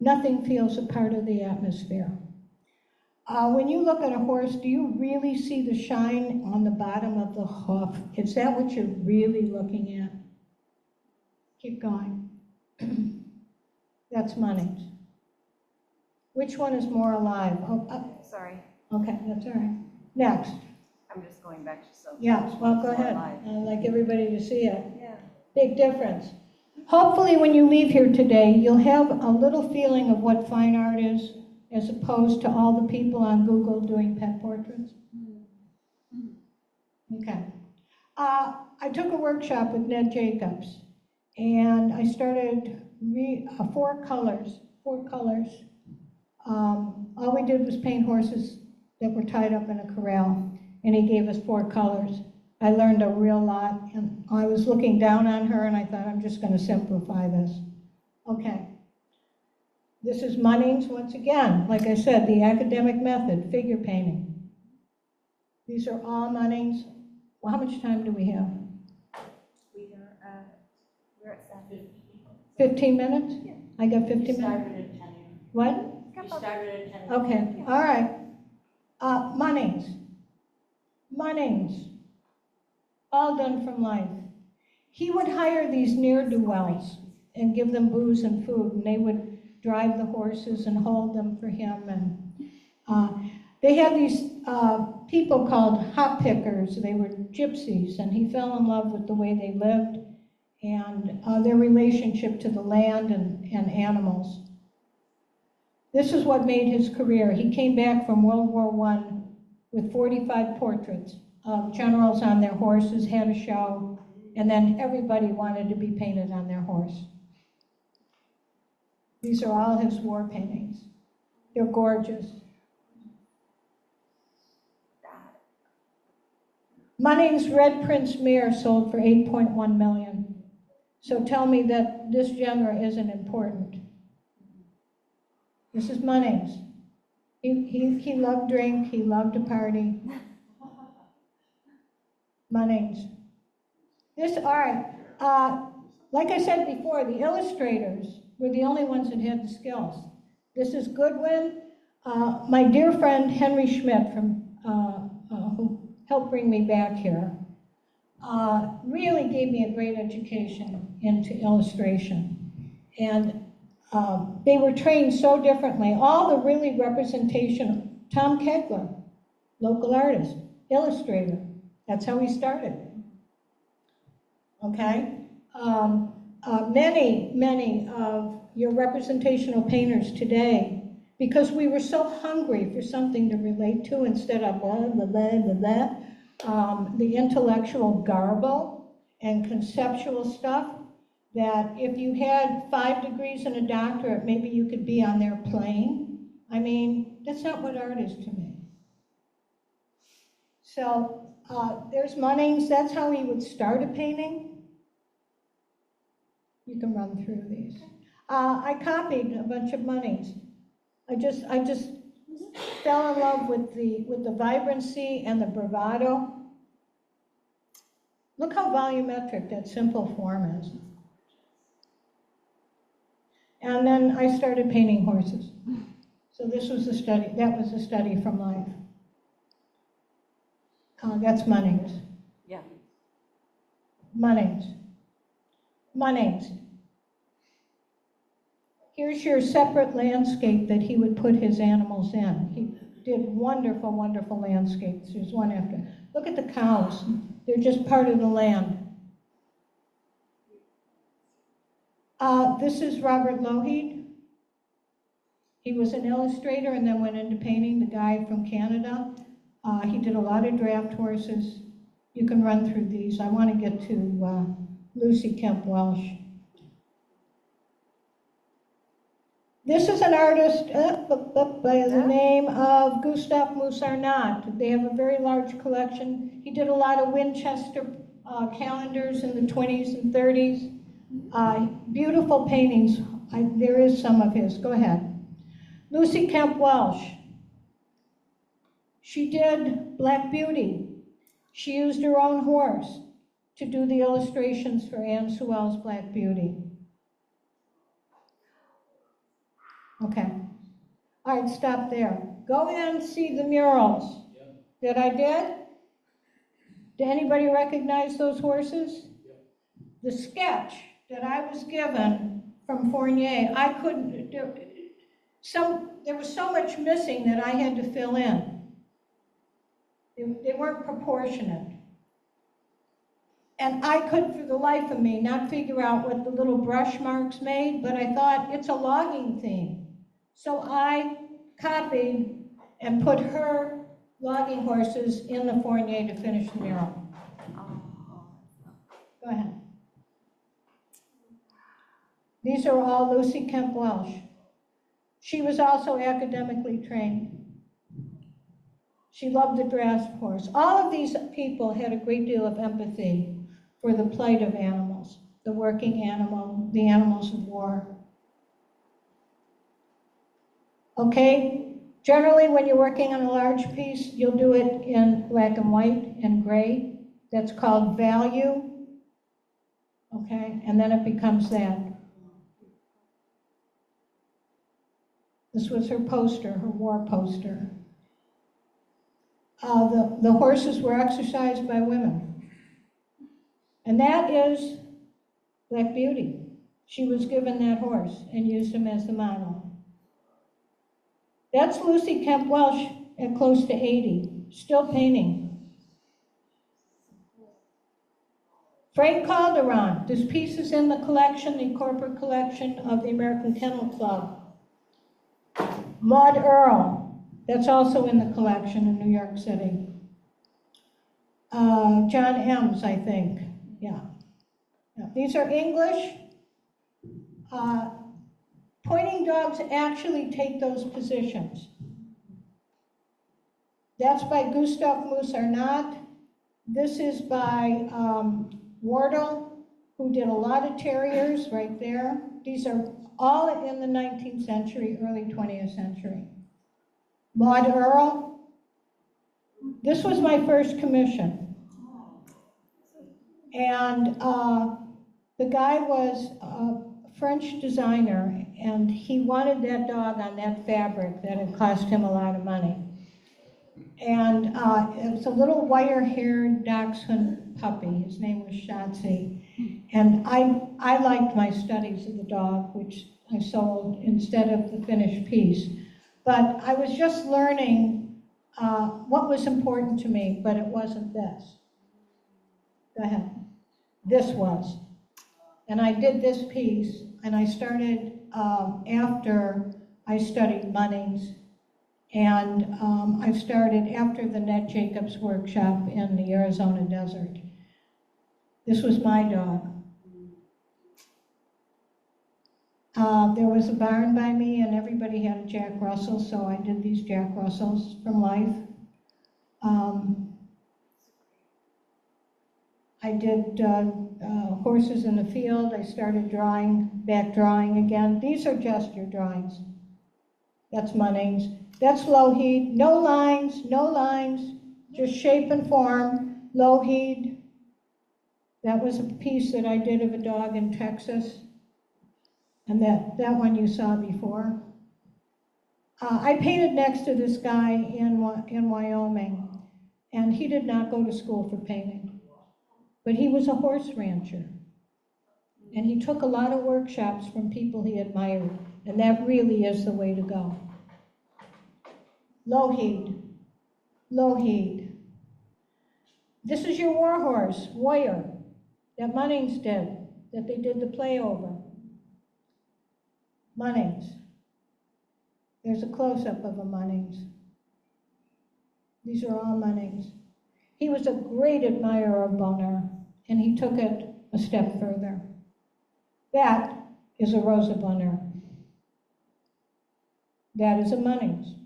Nothing feels a part of the atmosphere. When you look at a horse, do you really see the shine on the bottom of the hoof? Is that what you're really looking at? Keep going. That's Munnings. Which one is more alive? Sorry, Okay, that's all right. Next. I'm just going back to so. Yes, well, go ahead. Alive. I'd like everybody to see it. Yeah. Big difference. Hopefully when you leave here today, you'll have a little feeling of what fine art is, as opposed to all the people on Google doing pet portraits. Okay. I took a workshop with Ned Jacobs, and I started 4 colors. All we did was paint horses that were tied up in a corral, and he gave us 4 colors. I learned a real lot, and I was looking down on her, and I thought, I'm just going to simplify this. Okay. This is Munnings, once again. Like I said, the academic method, figure painting. These are all Munnings. Well, how much time do we have? We're at 7. 15 minutes? Yeah. I got 15 minutes? Started at 10. What? You started at 10. Okay, all right. Munnings. Munnings. All done from life. He would hire these ne'er-do-wells and give them booze and food, and they would drive the horses and hold them for him. And they had these people called hop pickers. They were gypsies, and he fell in love with the way they lived and their relationship to the land and animals. This is what made his career. He came back from World War I with 45 portraits of generals on their horses, had a show, and then everybody wanted to be painted on their horse. These are all his war paintings. They're gorgeous. Munning's Red Prince Mirror sold for 8.1 million. So tell me that this genre isn't important. This is Munning's. He loved drink, he loved to party. Munning's. All right, like I said before, the illustrators were the only ones that had the skills. This is Goodwin. My dear friend Henry Schmidt, who helped bring me back here, really gave me a great education into illustration. And they were trained so differently. All the really representation, Tom Kegler, local artist, illustrator, that's how he started. Okay? Many of your representational painters today, because we were so hungry for something to relate to instead of blah, blah, blah, blah, blah, the intellectual garble and conceptual stuff, that if you had 5 degrees and a doctorate, maybe you could be on their plane. I mean, that's not what art is to me. So there's Munning's. That's how he would start a painting. You can run through these. I copied a bunch of Munning's. I just fell in love with the vibrancy and the bravado. Look how volumetric that simple form is. And then I started painting horses. So this was a study, that was a study from life. That's Munning's. Yeah. Munning's. Munning's. Here's your separate landscape that he would put his animals in. He did wonderful, wonderful landscapes. There's one after. Look at the cows. They're just part of the land. This is Robert Lougheed. He was an illustrator and then went into painting, the guy from Canada. He did a lot of draft horses. You can run through these. I want to get to Lucy Kemp Welsh. This is an artist by the name of Gustave Moussarnat. They have a very large collection. He did a lot of Winchester calendars in the 20s and 30s. Beautiful paintings. There is some of his. Go ahead. Lucy Kemp Welsh. She did Black Beauty. She used her own horse to do the illustrations for Anne Sewell's Black Beauty. Okay. All right, stop there. Go and see the murals that I did. Did anybody recognize those horses? The sketch that I was given from Fournier, I couldn't, there was so much missing that I had to fill in. They weren't proportionate. And I could, for the life of me, not figure out what the little brush marks made, but I thought it's a logging theme. So I copied and put her logging horses in the Fournier to finish the mural. Go ahead. These are all Lucy Kemp Welsh. She was also academically trained. She loved the draft horse. All of these people had a great deal of empathy for the plight of animals, the working animal, the animals of war. Okay, generally when you're working on a large piece, you'll do it in black and white and gray. That's called value. Okay, and then it becomes that. This was her poster, her war poster. The horses were exercised by women. And that is Black Beauty. She was given that horse and used him as the model. That's Lucy Kemp Welsh at close to 80, still painting. Frank Calderon, this piece is in the collection, the corporate collection of the American Kennel Club. Maud Earl, that's also in the collection in New York City. John Ems, I think, yeah. These are English Pointing dogs actually take those positions. That's by Gustav Musarnat. This is by Wardle, who did a lot of terriers right there. These are all in the 19th century, early 20th century. Maud Earl. This was my first commission. And the guy was a French designer, and he wanted that dog on that fabric that had cost him a lot of money. And it was a little wire-haired dachshund puppy. His name was Shotzi. And I liked my studies of the dog, which I sold instead of the finished piece. But I was just learning what was important to me, but it wasn't this. Go ahead. This was. And I did this piece, and I started after I studied Munnings. And I started after the Ned Jacobs workshop in the Arizona desert. This was my dog. There was a barn by me, and everybody had a Jack Russell, so I did these Jack Russells from life. I did horses in the field. I started back drawing again. These are gesture drawings. That's Munnings. That's Lougheed. No lines, just shape and form. Lougheed. That was a piece that I did of a dog in Texas. And that one you saw before. I painted next to this guy in Wyoming, and he did not go to school for painting. But he was a horse rancher. And he took a lot of workshops from people he admired, and that really is the way to go. Lougheed. This is your warhorse, Warrior, that Munnings did, that they did the play over. Munnings. There's a close-up of a Munnings. These are all Munnings. He was a great admirer of Bonheur, and he took it a step further. That is a Rosa Bonheur. That is a Munnings.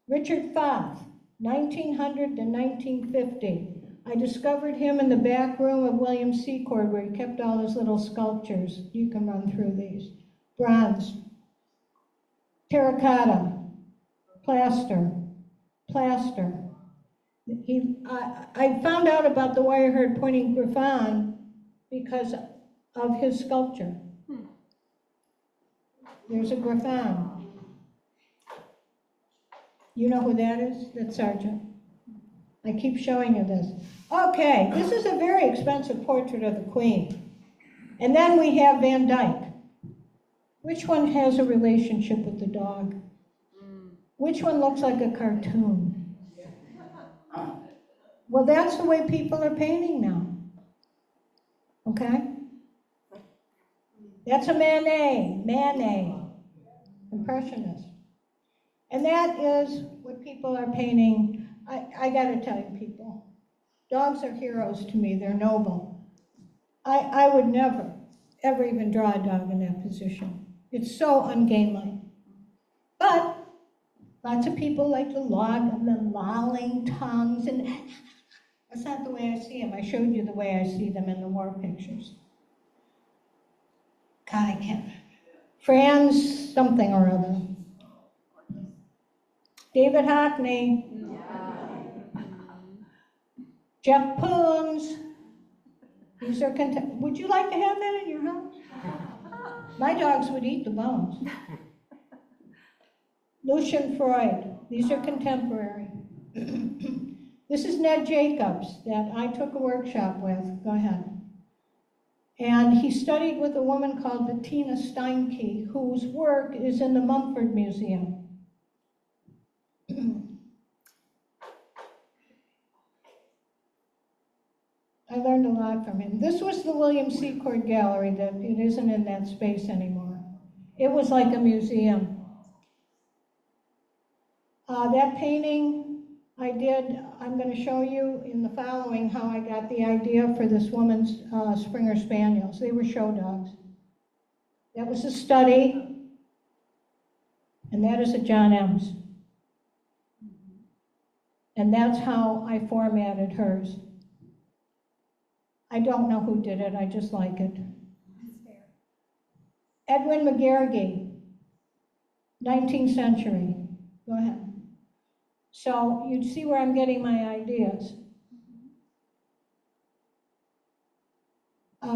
Richard Foth, 1900 to 1950. I discovered him in the back room of William Secord, where he kept all his little sculptures. You can run through these. Bronze, terracotta, plaster. I found out about the wire-haired pointing griffon because of his sculpture. There's a griffon. You know who that is? That's Sargent. I keep showing you this. Okay, this is a very expensive portrait of the Queen. And then we have Van Dyke. Which one has a relationship with the dog? Which one looks like a cartoon? Well, that's the way people are painting now. Okay? That's a Manet, Impressionist. And that is what people are painting. I gotta tell you people, dogs are heroes to me, they're noble. I would never, ever even draw a dog in that position. It's so ungainly. But lots of people like to log of the lolling tongues, and that's not the way I see them. I showed you the way I see them in the war pictures. God, I can't. Franz something or other. David Hockney. Jeff Poons. These are would you like to have that in your house? My dogs would eat the bones. Lucian Freud. These are contemporary. This is Ned Jacobs that I took a workshop with. Go ahead. And he studied with a woman called Bettina Steinke, whose work is in the Mumford Museum. I learned a lot from him. This was the William Secord Gallery that it isn't in that space anymore. It was like a museum. That painting I did, I'm going to show you in the following how I got the idea for this woman's Springer Spaniels. They were show dogs. That was a study, and that is a John M's. And that's how I formatted hers. I don't know who did it, I just like it. Edwin McGarrigy, 19th century. Go ahead. So you see where I'm getting my ideas.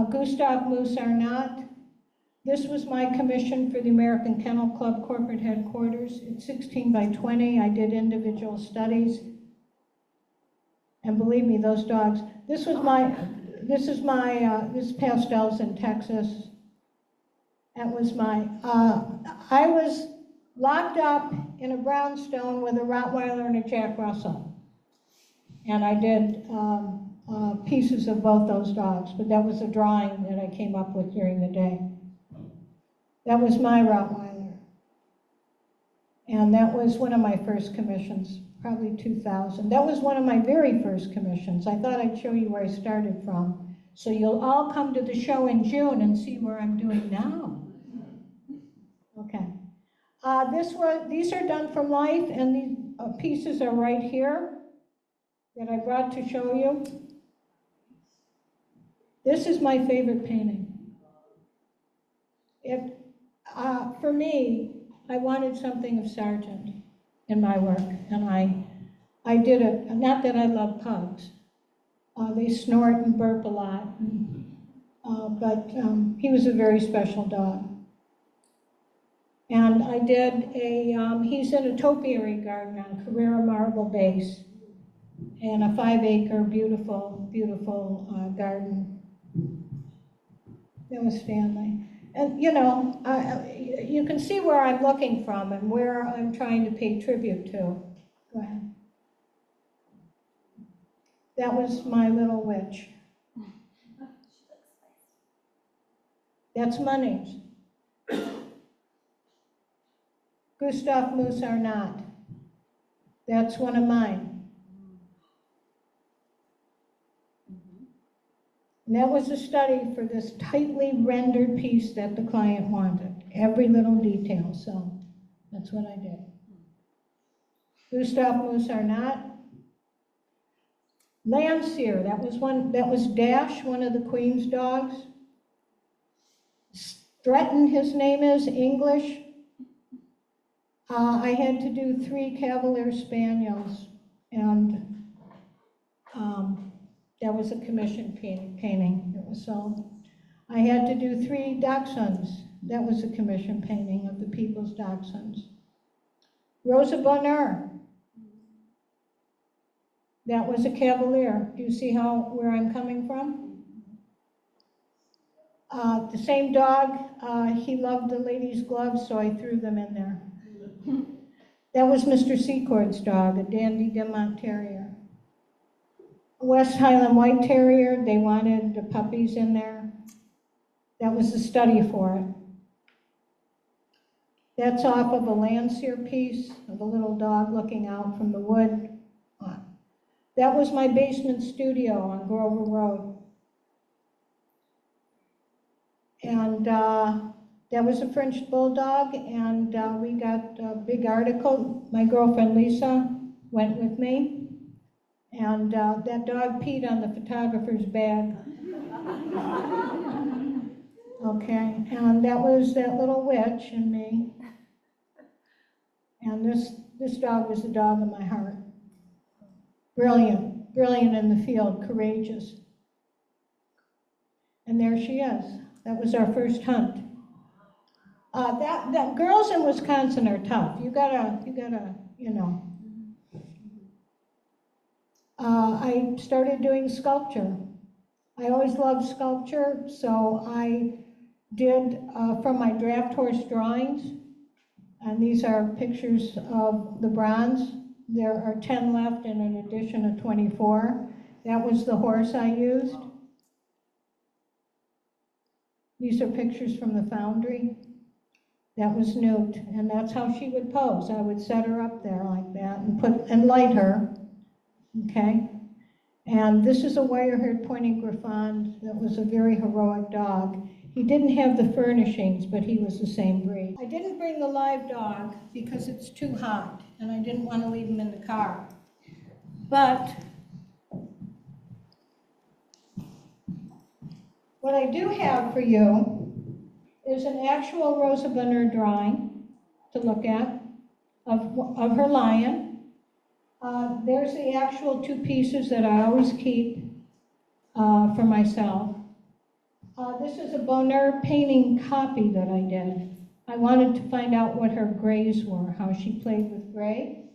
Gustav Moose Arnott. This was my commission for the American Kennel Club corporate headquarters. It's 16 by 20. I did individual studies. And believe me, those dogs, this is pastels in Texas. That was I was locked up in a brownstone with a Rottweiler and a Jack Russell. And I did pieces of both those dogs, but that was a drawing that I came up with during the day. That was my Rottweiler. And that was one of my first commissions, probably 2000. That was one of my very first commissions. I thought I'd show you where I started from. So you'll all come to the show in June and see where I'm doing now. Okay. These are done from life, and these pieces are right here that I brought to show you. This is my favorite painting. For me, I wanted something of Sargent in my work, and I did it. Not that I love pugs. They snort and burp a lot, but he was a very special dog. And I did he's in a topiary garden on Carrera Marble Base, and a 5-acre beautiful, beautiful garden. That was Stanley. And you know, you can see where I'm looking from and where I'm trying to pay tribute to. Go ahead. That was my little witch. That's Money's. Gustav Moose Arnott. That's one of mine. And that was a study for this tightly rendered piece that the client wanted. Every little detail, so that's what I did. Gustav Moose Arnott. Landseer, that was Dash, one of the Queen's dogs. Stretton, his name is, English. I had to do 3 Cavalier Spaniels, and that was a commission painting that was sold. I had to do 3 Dachshunds. That was a commission painting of the people's Dachshunds. Rosa Bonheur. That was a Cavalier. Do you see where I'm coming from? The same dog, he loved the ladies' gloves, so I threw them in there. That was Mr. Secord's dog, a Dandy Demont Terrier. West Highland White Terrier, they wanted the puppies in there. That was the study for it. That's off of a Landseer piece of a little dog looking out from the wood. That was my basement studio on Grover Road. And that was a French Bulldog, and we got a big article. My girlfriend Lisa went with me, and that dog peed on the photographer's bag. Okay, and that was that little witch and me. And this dog was the dog of my heart. Brilliant, brilliant in the field, courageous. And there she is. That was our first hunt. That girls in Wisconsin are tough. You gotta, you know. I started doing sculpture. I always loved sculpture, so I did from my draft horse drawings, and these are pictures of the bronze. There are 10 left in an edition of 24. That was the horse I used. These are pictures from the foundry. That was Newt, and that's how she would pose. I would set her up there like that and light her, okay? And this is a wire-haired Pointing Griffon that was a very heroic dog. He didn't have the furnishings, but he was the same breed. I didn't bring the live dog because it's too hot, and I didn't want to leave him in the car. But what I do have for you is an actual Rosa Bonheur drawing to look at of her lion. There's the actual two pieces that I always keep for myself. This is a Bonheur painting copy that I did. I wanted to find out what her grays were, how she played with gray.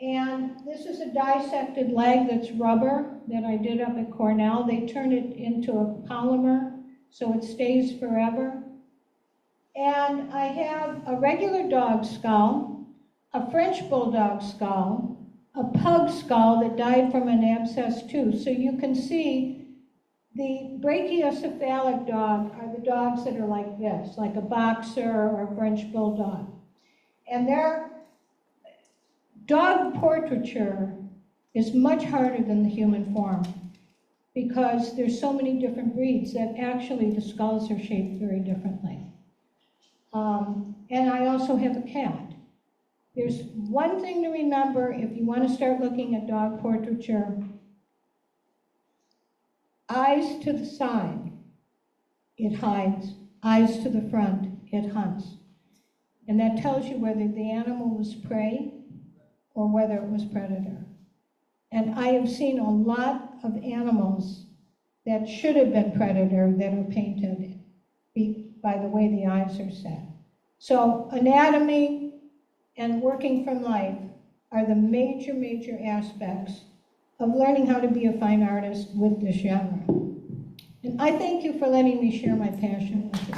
And this is a dissected leg that's rubber that I did up at Cornell. They turned it into a polymer so it stays forever. And I have a regular dog skull, a French bulldog skull, a pug skull that died from an abscess tooth. So you can see the brachiocephalic dog are the dogs that are like this, like a boxer or a French bulldog. And their dog portraiture is much harder than the human form because there's so many different breeds that actually the skulls are shaped very differently. And I also have a cat. There's one thing to remember if you want to start looking at dog portraiture. Eyes to the side, it hides. Eyes to the front, it hunts. And that tells you whether the animal was prey or whether it was predator. And I have seen a lot of animals that should have been predator that are painted by the way the eyes are set. So anatomy and working from life are the major, major aspects of learning how to be a fine artist with this genre. And I thank you for letting me share my passion with you.